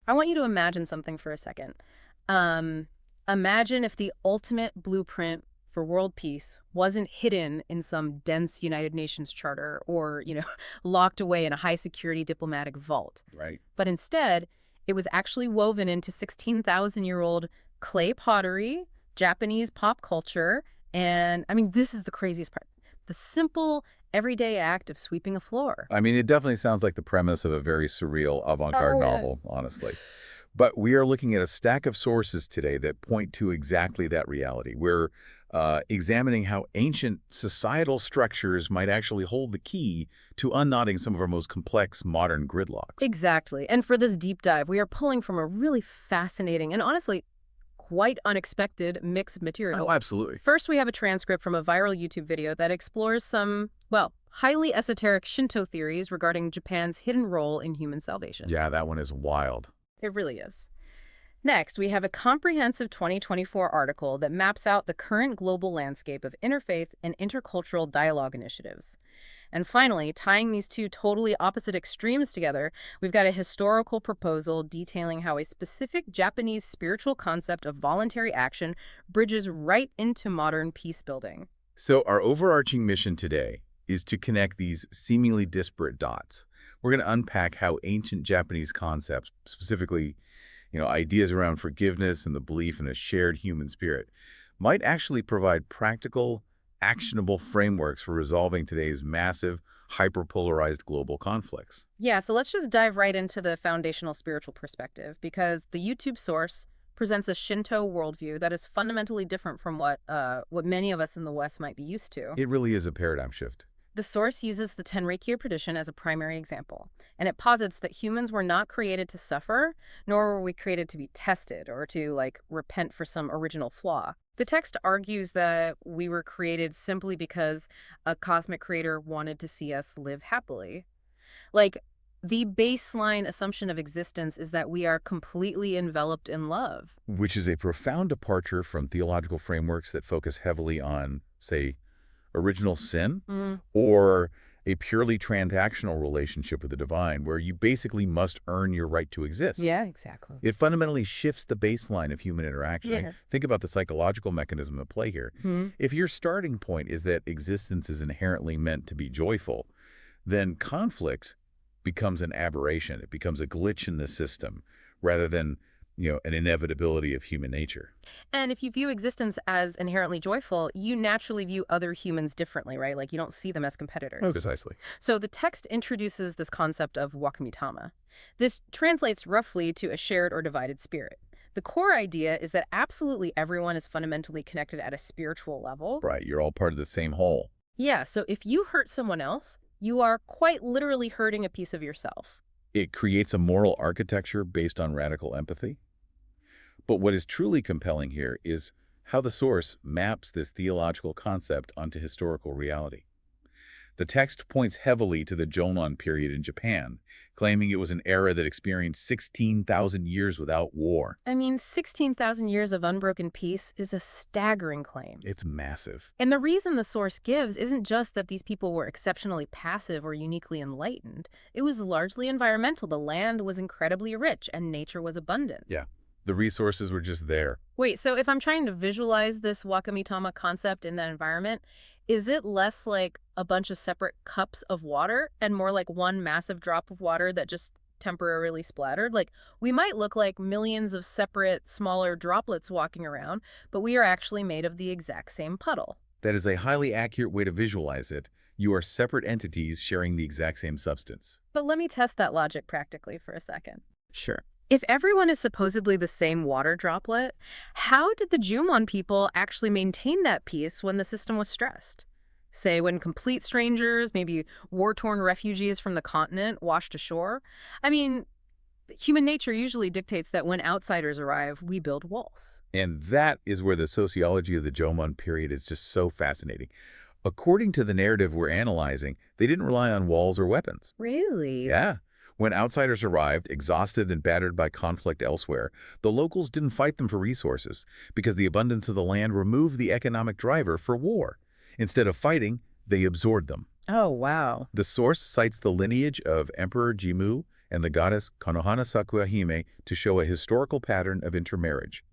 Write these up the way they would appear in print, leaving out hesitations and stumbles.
I want you to imagine something for a second. Um, Imagine if the ultimate blueprint for world peace wasn't hidden in some dense United Nations charter or, locked away in a high security diplomatic vault. Right. But instead, it was actually woven into 16,000-year-old clay pottery, Japanese pop culture, and I mean, this is the craziest part. The simple, everyday act of sweeping a floor. I mean, it definitely sounds like the premise of a very surreal avant-garde Oh, yeah. novel, honestly. But we are looking at a stack of sources today that point to exactly that reality. We're examining how ancient societal structures might actually hold the key to unknotting some of our most complex modern gridlocks. Exactly. And for this deep dive, we are pulling from a really fascinating and honestly quite unexpected mix of Oh, material. absolutely. First, we have a transcript from a viral YouTube video that explores some, well, highly esoteric Shinto theories regarding Japan's hidden role in human salvation. Yeah, that one is wild. It really is. Next, we have a comprehensive 2024 article that maps out the current global landscape of interfaith and intercultural dialogue initiatives. And finally, tying these two totally opposite extremes together, we've got a historical proposal detailing how a specific Japanese spiritual concept of voluntary action bridges right into modern peace building. So our overarching mission today is to connect these seemingly disparate dots. We're going to unpack how ancient Japanese concepts, specifically, ideas around forgiveness and the belief in a shared human spirit, might actually provide practical, actionable frameworks for resolving today's massive, hyperpolarized global conflicts. Yeah, so let's just dive right into the foundational spiritual perspective because the YouTube source presents a Shinto worldview that is fundamentally different from what many of us in the West might be used to. It really is a paradigm shift. The source uses the Tenreikyo tradition as a primary example, and it posits that humans were not created to suffer, nor were we created to be tested or to, repent for some original flaw. The text argues that we were created simply because a cosmic creator wanted to see us live happily. Like, the baseline assumption of existence is that we are completely enveloped in love. Which is a profound departure from theological frameworks that focus heavily on, say, original sin or a purely transactional relationship with the divine where you basically must earn your right to exist. Yeah, exactly. It fundamentally shifts the baseline of human interaction. Yeah. Think about the psychological mechanism at play here. If your starting point is that existence is inherently meant to be joyful, then conflict becomes an aberration. It becomes a glitch in the system rather than an inevitability of human nature. And if you view existence as inherently joyful, you naturally view other humans differently, right? Like you don't see them as competitors. Precisely. So the text introduces this concept of wakamitama. This translates roughly to a shared or divided spirit. The core idea is that absolutely everyone is fundamentally connected at a spiritual level. Right, you're all part of the same whole. Yeah, so if you hurt someone else, you are quite literally hurting a piece of yourself. It creates a moral architecture based on radical empathy. But what is truly compelling here is how the source maps this theological concept onto historical reality. The text points heavily to the Jonan period in Japan, claiming it was an era that experienced 16,000 years without war. I mean, 16,000 years of unbroken peace is a staggering claim. It's massive. And the reason the source gives isn't just that these people were exceptionally passive or uniquely enlightened. It was largely environmental. The land was incredibly rich and nature was abundant. Yeah. The resources were just there. Wait, so if I'm trying to visualize this wakamitama concept in that environment, is it less like a bunch of separate cups of water and more like one massive drop of water that just temporarily splattered? Like, we might look like millions of separate, smaller droplets walking around, but we are actually made of the exact same puddle. That is a highly accurate way to visualize it. You are separate entities sharing the exact same substance. But let me test that logic practically for a second. Sure. If everyone is supposedly the same water droplet, how did the Jumon people actually maintain that peace when the system was stressed? Say, when complete strangers, maybe war-torn refugees from the continent, washed ashore? I mean, human nature usually dictates that when outsiders arrive, we build walls. And that is where the sociology of the Jomon period is just so fascinating. According to the narrative we're analyzing, they didn't rely on walls or weapons. Really? Yeah. When outsiders arrived, exhausted and battered by conflict elsewhere, the locals didn't fight them for resources because the abundance of the land removed the economic driver for war. Instead of fighting, they absorbed them. Oh, wow. The source cites the lineage of Emperor Jimmu and the goddess Konohana Sakura Hime to show a historical pattern of intermarriage.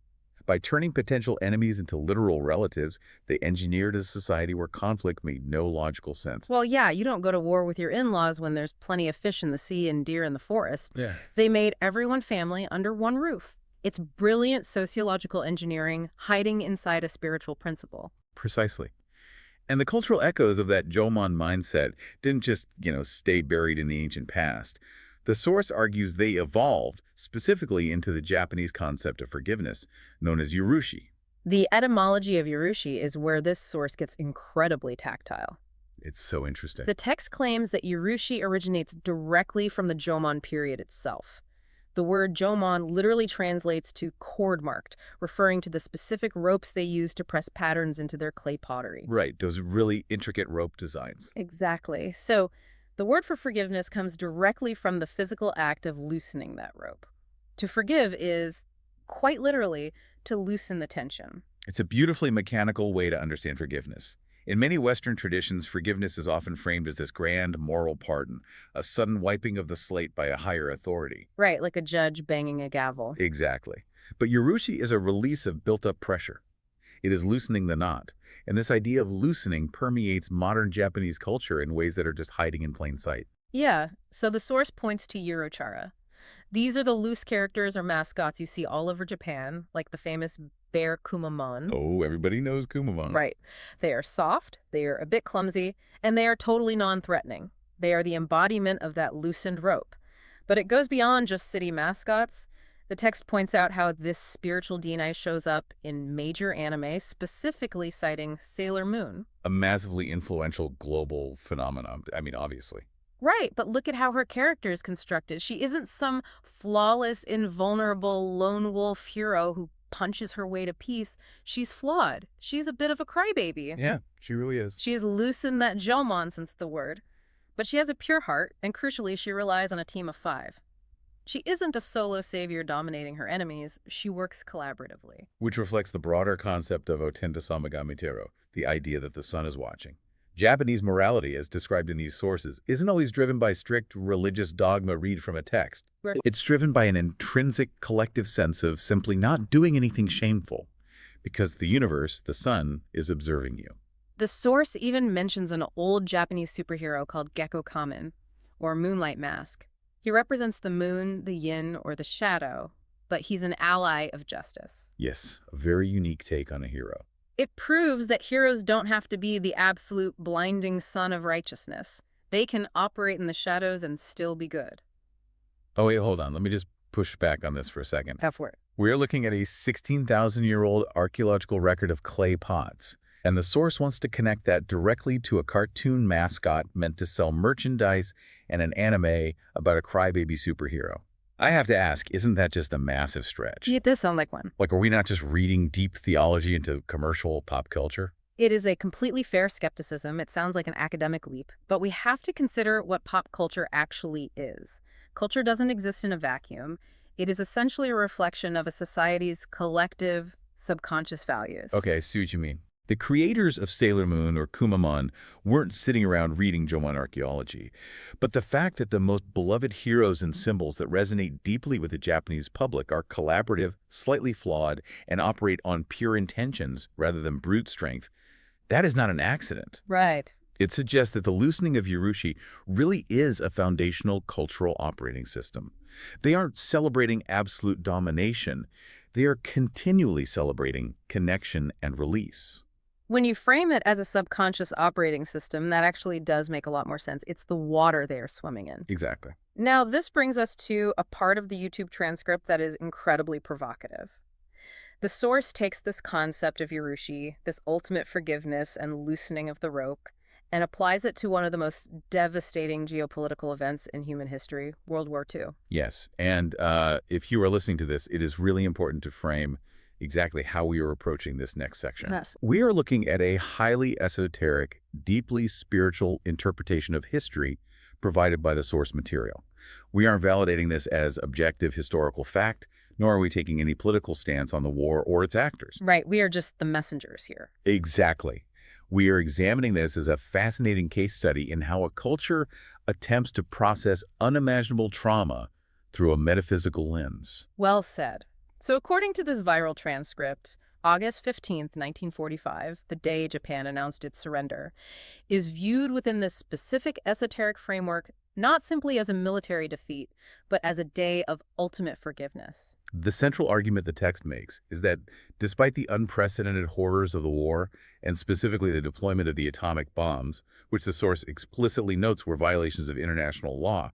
By turning potential enemies into literal relatives, they engineered a society where conflict made no logical sense. Well, yeah, you don't go to war with your in-laws when there's plenty of fish in the sea and deer in the forest. Yeah. They made everyone family under one roof. It's brilliant sociological engineering hiding inside a spiritual principle. Precisely. And the cultural echoes of that Jomon mindset didn't just, stay buried in the ancient past. The source argues they evolved specifically into the Japanese concept of forgiveness, known as yurushi. The etymology of Yurushi is where this source gets incredibly tactile. It's so interesting. The text claims that Yurushi originates directly from the Jomon period itself. The word Jomon literally translates to cord-marked, referring to the specific ropes they used to press patterns into their clay pottery. Right, those really intricate rope designs. Exactly. So the word for forgiveness comes directly from the physical act of loosening that rope. To forgive is, quite literally, to loosen the tension. It's a beautifully mechanical way to understand forgiveness. In many Western traditions, forgiveness is often framed as this grand moral pardon, a sudden wiping of the slate by a higher authority. Right, like a judge banging a gavel. Exactly. But yurushi is a release of built-up pressure. It is loosening the knot. And this idea of loosening permeates modern Japanese culture in ways that are just hiding in plain sight. Yeah, so the source points to Eurochara. These are the loose characters or mascots you see all over Japan, like the famous bear Kumamon. Oh, everybody knows Kumamon. Right. They are soft, they are a bit clumsy, and they are totally non-threatening. They are the embodiment of that loosened rope. But it goes beyond just city mascots. The text points out how this spiritual DNA shows up in major anime, specifically citing Sailor Moon. A massively influential global phenomenon. I mean, obviously. Right, but look at how her character is constructed. She isn't some flawless, invulnerable lone wolf hero who punches her way to peace. She's flawed. She's a bit of a crybaby. Yeah, she really is. She has loosened that Jomon since the word. But she has a pure heart, and crucially, she relies on a team of 5. She isn't a solo savior dominating her enemies. She works collaboratively. Which reflects the broader concept of Otenta Samagamiteru, the idea that the sun is watching. Japanese morality, as described in these sources, isn't always driven by strict religious dogma read from a text. Right. It's driven by an intrinsic collective sense of simply not doing anything shameful, because the universe, the sun, is observing you. The source even mentions an old Japanese superhero called Gekko Kamen, or Moonlight Mask. He represents the moon, the yin, or the shadow, but he's an ally of justice. Yes, a very unique take on a hero. It proves that heroes don't have to be the absolute blinding sun of righteousness. They can operate in the shadows and still be good. Oh, wait, hold on. Let me just push back on this for a second. Go for it. We're looking at a 16,000-year-old archaeological record of clay pots, and the source wants to connect that directly to a cartoon mascot meant to sell merchandise and an anime about a crybaby superhero. I have to ask, isn't that just a massive stretch? It does sound like one. Like, are we not just reading deep theology into commercial pop culture? It is a completely fair skepticism. It sounds like an academic leap. But we have to consider what pop culture actually is. Culture doesn't exist in a vacuum. It is essentially a reflection of a society's collective, subconscious values. Okay, I see what you mean. The creators of Sailor Moon or Kumamon weren't sitting around reading Jomon archaeology, but the fact that the most beloved heroes and symbols that resonate deeply with the Japanese public are collaborative, slightly flawed, and operate on pure intentions rather than brute strength, that is not an accident. Right. It suggests that the loosening of yurushi really is a foundational cultural operating system. They aren't celebrating absolute domination. They are continually celebrating connection and release. When you frame it as a subconscious operating system, that actually does make a lot more sense. It's the water they are swimming in. Exactly. Now, this brings us to a part of the YouTube transcript that is incredibly provocative. The source takes this concept of yurushi, this ultimate forgiveness and loosening of the rope, and applies it to one of the most devastating geopolitical events in human history, World War II. Yes, and if you are listening to this, it is really important to frame exactly how we are approaching this next section. Yes. We are looking at a highly esoteric, deeply spiritual interpretation of history provided by the source material. We aren't validating this as objective historical fact, nor are we taking any political stance on the war or its actors. Right, we are just the messengers here. Exactly. We are examining this as a fascinating case study in how a culture attempts to process unimaginable trauma through a metaphysical lens. Well said. So according to this viral transcript, August 15th, 1945, the day Japan announced its surrender, is viewed within this specific esoteric framework not simply as a military defeat, but as a day of ultimate forgiveness. The central argument the text makes is that despite the unprecedented horrors of the war, and specifically the deployment of the atomic bombs, which the source explicitly notes were violations of international law,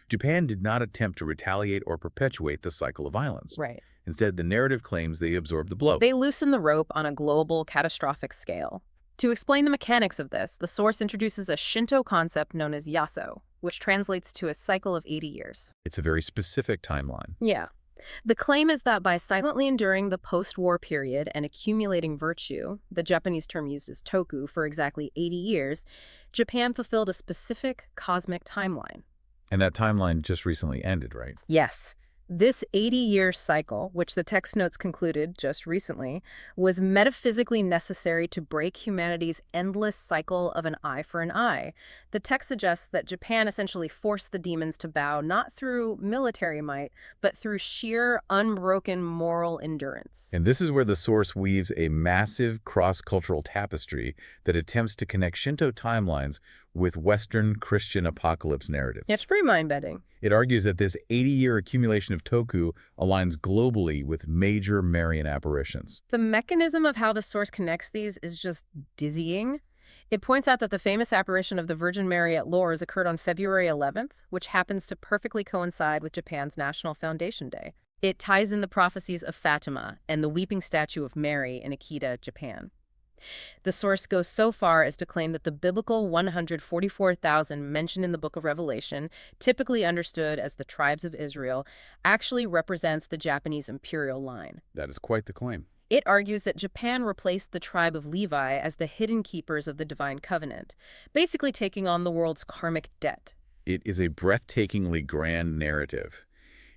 Japan did not attempt to retaliate or perpetuate the cycle of violence. Right. Instead, the narrative claims they absorbed the blow. They loosen the rope on a global, catastrophic scale. To explain the mechanics of this, the source introduces a Shinto concept known as yaso, which translates to a cycle of 80 years. It's a very specific timeline. Yeah. The claim is that by silently enduring the post-war period and accumulating virtue, the Japanese term used is toku, for exactly 80 years, Japan fulfilled a specific cosmic timeline. And that timeline just recently ended, right? Yes. This 80-year cycle, which the text notes concluded just recently, was metaphysically necessary to break humanity's endless cycle of an eye for an eye. The text suggests that Japan essentially forced the demons to bow not through military might, but through sheer, unbroken moral endurance. And this is where the source weaves a massive cross-cultural tapestry that attempts to connect Shinto timelines with Western Christian apocalypse narratives. It's pretty mind-bending. It argues that this 80-year accumulation of toku aligns globally with major Marian apparitions. The mechanism of how the source connects these is just dizzying. It points out that the famous apparition of the Virgin Mary at Lourdes occurred on February 11th, which happens to perfectly coincide with Japan's National Foundation Day. It ties in the prophecies of Fatima and the weeping statue of Mary in Akita, Japan. The source goes so far as to claim that the biblical 144,000 mentioned in the book of Revelation, typically understood as the tribes of Israel, actually represents the Japanese imperial line. That is quite the claim. It argues that Japan replaced the tribe of Levi as the hidden keepers of the divine covenant, basically taking on the world's karmic debt. It is a breathtakingly grand narrative.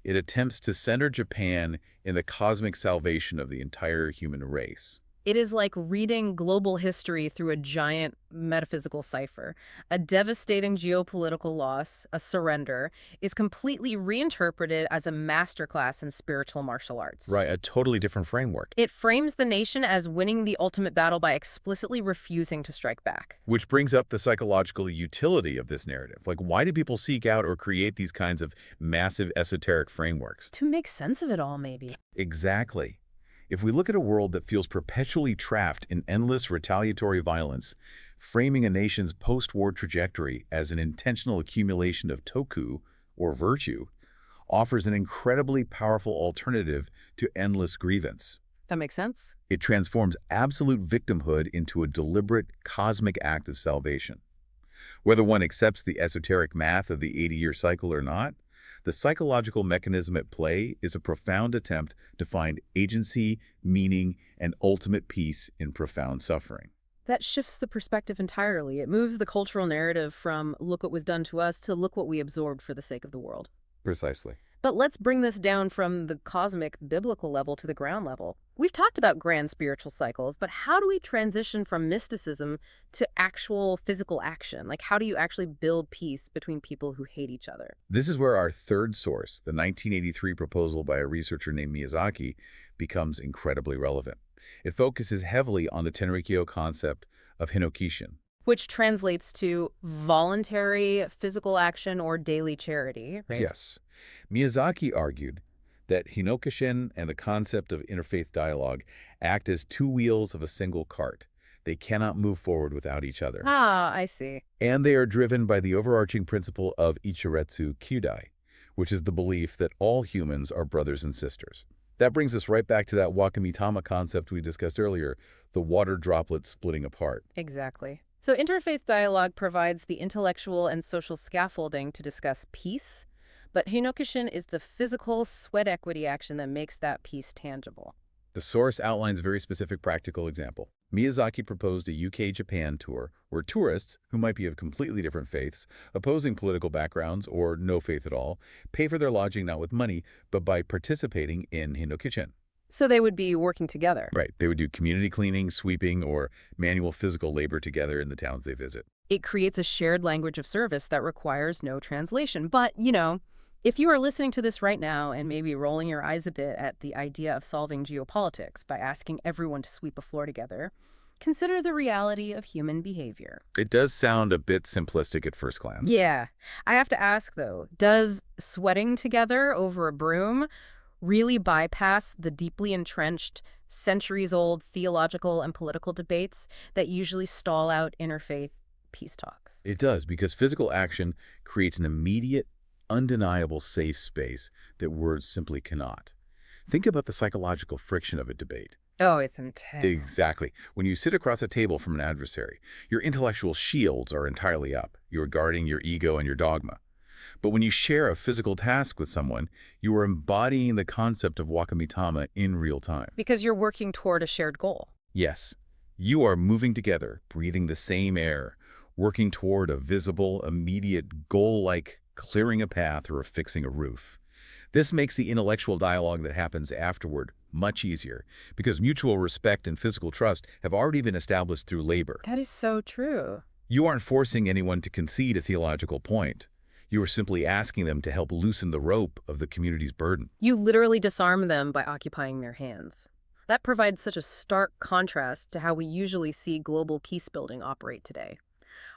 It attempts to center Japan in the cosmic salvation of the entire human race. It is like reading global history through a giant metaphysical cipher. A devastating geopolitical loss, a surrender, is completely reinterpreted as a masterclass in spiritual martial arts. Right, a totally different framework. It frames the nation as winning the ultimate battle by explicitly refusing to strike back. Which brings up the psychological utility of this narrative. Like, why do people seek out or create these kinds of massive esoteric frameworks? To make sense of it all, maybe. Exactly. If we look at a world that feels perpetually trapped in endless retaliatory violence, framing a nation's post-war trajectory as an intentional accumulation of toku, or virtue, offers an incredibly powerful alternative to endless grievance. That makes sense. It transforms absolute victimhood into a deliberate cosmic act of salvation. Whether one accepts the esoteric math of the 80-year cycle or not, the psychological mechanism at play is a profound attempt to find agency, meaning, and ultimate peace in profound suffering. That shifts the perspective entirely. It moves the cultural narrative from look what was done to us to look what we absorbed for the sake of the world. Precisely. But let's bring this down from the cosmic biblical level to the ground level. We've talked about grand spiritual cycles, but how do we transition from mysticism to actual physical action? Like, how do you actually build peace between people who hate each other? This is where our third source, the 1983 proposal by a researcher named Miyazaki, becomes incredibly relevant. It focuses heavily on the Tenrikyo concept of Hinokishin. Which translates to voluntary physical action or daily charity, right? Yes. Miyazaki argued that Hinokishin and the concept of interfaith dialogue act as two wheels of a single cart. They cannot move forward without each other. Ah, I see. And they are driven by the overarching principle of Ichiretsu Kyudai, which is the belief that all humans are brothers and sisters. That brings us right back to that Wakamitama concept we discussed earlier, the water droplets splitting apart. Exactly. So interfaith dialogue provides the intellectual and social scaffolding to discuss peace, but Hinokishin is the physical sweat equity action that makes that peace tangible. The source outlines a very specific practical example. Miyazaki proposed a UK-Japan tour where tourists, who might be of completely different faiths, opposing political backgrounds, or no faith at all, pay for their lodging not with money, but by participating in Hinokishin. So they would be working together. Right. They would do community cleaning, sweeping, or manual physical labor together in the towns they visit. It creates a shared language of service that requires no translation. But, if you are listening to this right now and maybe rolling your eyes a bit at the idea of solving geopolitics by asking everyone to sweep a floor together, consider the reality of human behavior. It does sound a bit simplistic at first glance. Yeah. I have to ask, though, does sweating together over a broom really bypass the deeply entrenched, centuries-old theological and political debates that usually stall out interfaith peace talks? It does, because physical action creates an immediate, undeniable safe space that words simply cannot. Think about the psychological friction of a debate. Oh, it's intense. Exactly. When you sit across a table from an adversary, your intellectual shields are entirely up. You're guarding your ego and your dogma. But when you share a physical task with someone, you are embodying the concept of wakamitama in real time. Because you're working toward a shared goal. Yes, you are moving together, breathing the same air, working toward a visible, immediate goal like clearing a path or fixing a roof. This makes the intellectual dialogue that happens afterward much easier because mutual respect and physical trust have already been established through labor. That is so true. You aren't forcing anyone to concede a theological point. You are simply asking them to help loosen the rope of the community's burden. You literally disarm them by occupying their hands. That provides such a stark contrast to how we usually see global peace building operate today.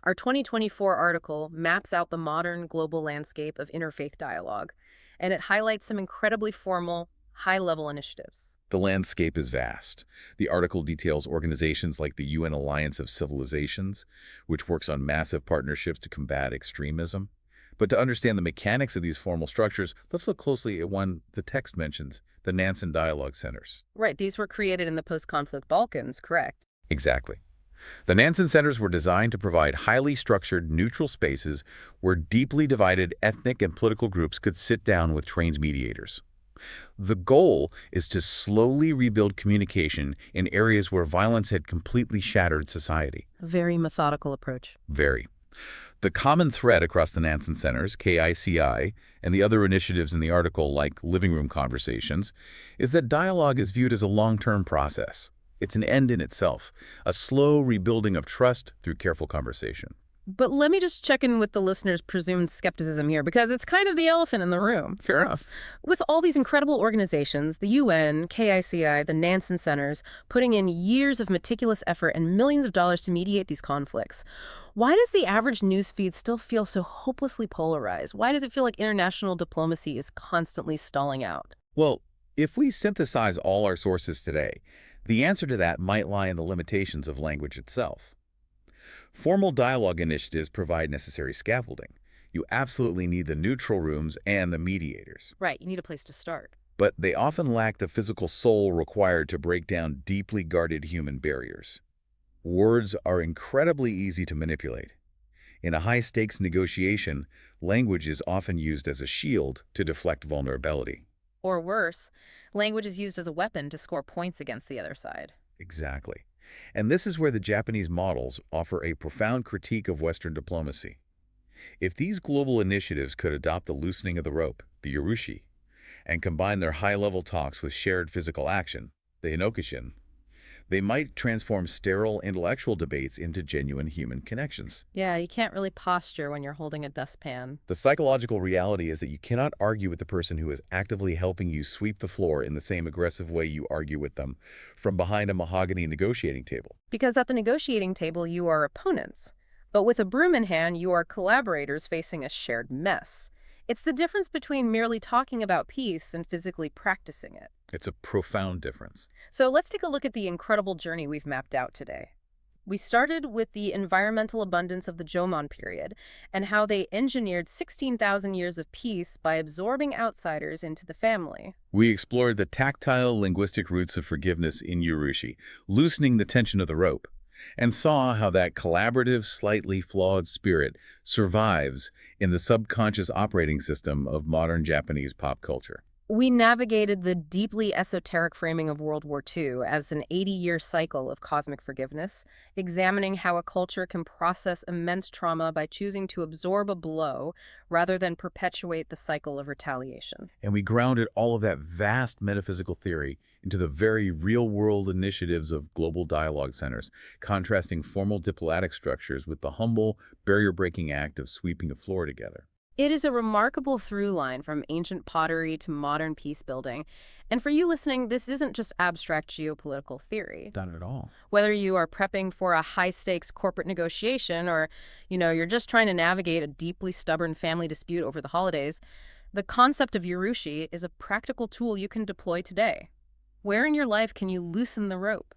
Our 2024 article maps out the modern global landscape of interfaith dialogue, and it highlights some incredibly formal, high-level initiatives. The landscape is vast. The article details organizations like the UN Alliance of Civilizations, which works on massive partnerships to combat extremism. But to understand the mechanics of these formal structures, let's look closely at one the text mentions, the Nansen Dialogue Centers. Right, these were created in the post-conflict Balkans, correct? Exactly. The Nansen Centers were designed to provide highly structured, neutral spaces where deeply divided ethnic and political groups could sit down with trained mediators. The goal is to slowly rebuild communication in areas where violence had completely shattered society. A very methodical approach. Very. The common thread across the Nansen Centers, KICI, and the other initiatives in the article like living room conversations, is that dialogue is viewed as a long-term process. It's an end in itself, a slow rebuilding of trust through careful conversation. But let me just check in with the listener's presumed skepticism here, because it's kind of the elephant in the room. Fair enough. With all these incredible organizations, the UN, KICI, the Nansen Centers, putting in years of meticulous effort and millions of dollars to mediate these conflicts, why does the average newsfeed still feel so hopelessly polarized? Why does it feel like international diplomacy is constantly stalling out? Well, if we synthesize all our sources today, the answer to that might lie in the limitations of language itself. Formal dialogue initiatives provide necessary scaffolding. You absolutely need the neutral rooms and the mediators. Right, you need a place to start. But they often lack the physical soul required to break down deeply guarded human barriers. Words are incredibly easy to manipulate. In a high-stakes negotiation, language is often used as a shield to deflect vulnerability. Or worse, language is used as a weapon to score points against the other side. Exactly. And this is where the Japanese models offer a profound critique of Western diplomacy. If these global initiatives could adopt the loosening of the rope, the Yurushi, and combine their high-level talks with shared physical action, the Hinokushin, they might transform sterile intellectual debates into genuine human connections. Yeah, you can't really posture when you're holding a dustpan. The psychological reality is that you cannot argue with the person who is actively helping you sweep the floor in the same aggressive way you argue with them from behind a mahogany negotiating table. Because at the negotiating table, you are opponents. But with a broom in hand, you are collaborators facing a shared mess. It's the difference between merely talking about peace and physically practicing it. It's a profound difference. So let's take a look at the incredible journey we've mapped out today. We started with the environmental abundance of the Jomon period and how they engineered 16,000 years of peace by absorbing outsiders into the family. We explored the tactile linguistic roots of forgiveness in Yurushi, loosening the tension of the rope, and saw how that collaborative, slightly flawed spirit survives in the subconscious operating system of modern Japanese pop culture. We navigated the deeply esoteric framing of World War II as an 80-year cycle of cosmic forgiveness, examining how a culture can process immense trauma by choosing to absorb a blow rather than perpetuate the cycle of retaliation. And we grounded all of that vast metaphysical theory into the very real-world initiatives of global dialogue centers, contrasting formal diplomatic structures with the humble, barrier-breaking act of sweeping the floor together. It is a remarkable through line from ancient pottery to modern peace building. And for you listening, this isn't just abstract geopolitical theory. Not at all. Whether you are prepping for a high-stakes corporate negotiation or, you're just trying to navigate a deeply stubborn family dispute over the holidays, the concept of Yurushi is a practical tool you can deploy today. Where in your life can you loosen the rope?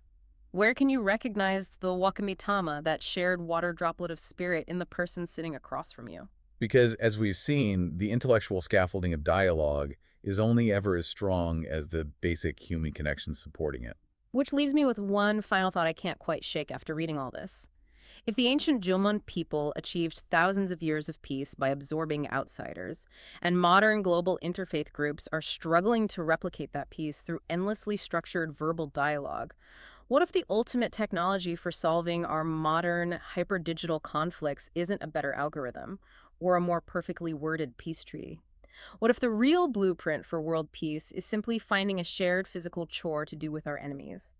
Where can you recognize the wakamitama, that shared water droplet of spirit in the person sitting across from you? Because, as we've seen, the intellectual scaffolding of dialogue is only ever as strong as the basic human connections supporting it. Which leaves me with one final thought I can't quite shake after reading all this. If the ancient Jomon people achieved thousands of years of peace by absorbing outsiders, and modern global interfaith groups are struggling to replicate that peace through endlessly structured verbal dialogue, what if the ultimate technology for solving our modern hyper-digital conflicts isn't a better algorithm or a more perfectly worded peace treaty? What if the real blueprint for world peace is simply finding a shared physical chore to do with our enemies?